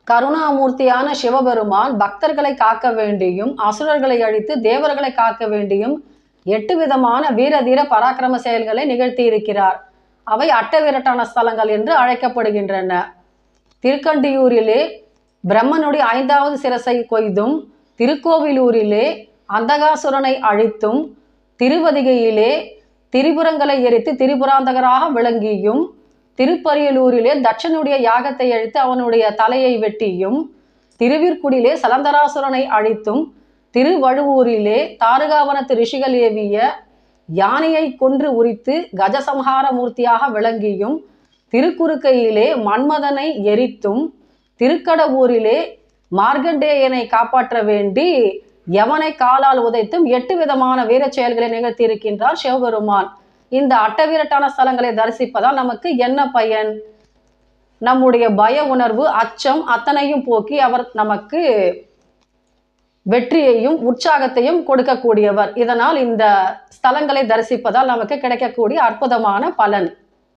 கருணாமூர்த்தியான சிவபெருமான் பக்தர்களை காக்க வேண்டியும் அசுரர்களை அழித்து தேவர்களை காக்க வேண்டியும் 8 விதமான வீரதீர பராக்கிரம செயல்களை நிகழ்த்தி இருக்கிறார். அவை அட்டவிரட்டான ஸ்தலங்கள் என்று அழைக்கப்படுகின்றன. திருக்கண்டியூரிலே பிரம்மனுடைய 5வது சிரசை கொய்தும், திருக்கோவிலூரிலே அந்தகாசுரனை அழித்தும், திருவதிகையிலே திரிபுரங்களை எரித்து திரிபுராந்தகராக விளங்கியும், திருப்பரியலூரிலே தட்சனுடைய யாகத்தை அழித்து அவனுடைய தலையை வெட்டியும், திருவிற்குடியிலே சலந்தராசுரனை அழித்தும், திருவழுவூரிலே தாருகாவனத்து ரிஷிகள் ஏவிய யானையை கொன்று உரித்து கஜசம்ஹார மூர்த்தியாக விளங்கியும், திருக்குறுக்கையிலே மன்மதனை எரித்தும், திருக்கடவூரிலே மார்கண்டேயனை காப்பாற்ற வேண்டி யமனை காலால் உதைத்தும் 8 விதமான வீர செயல்களை நிகழ்த்தி இருக்கின்றார் சிவபெருமான். இந்த அட்டவீரட்டான ஸ்தலங்களை தரிசிப்பதால் நமக்கு என்ன பயன்? நம்முடைய பய உணர்வு, அச்சம் அத்தனையும் போக்கி அவர் நமக்கு வெற்றியையும் உற்சாகத்தையும் கொடுக்கக்கூடியவர். இதனால் இந்த ஸ்தலங்களை தரிசிப்பதால் நமக்கு கிடைக்கக்கூடிய அற்புதமான பலன்.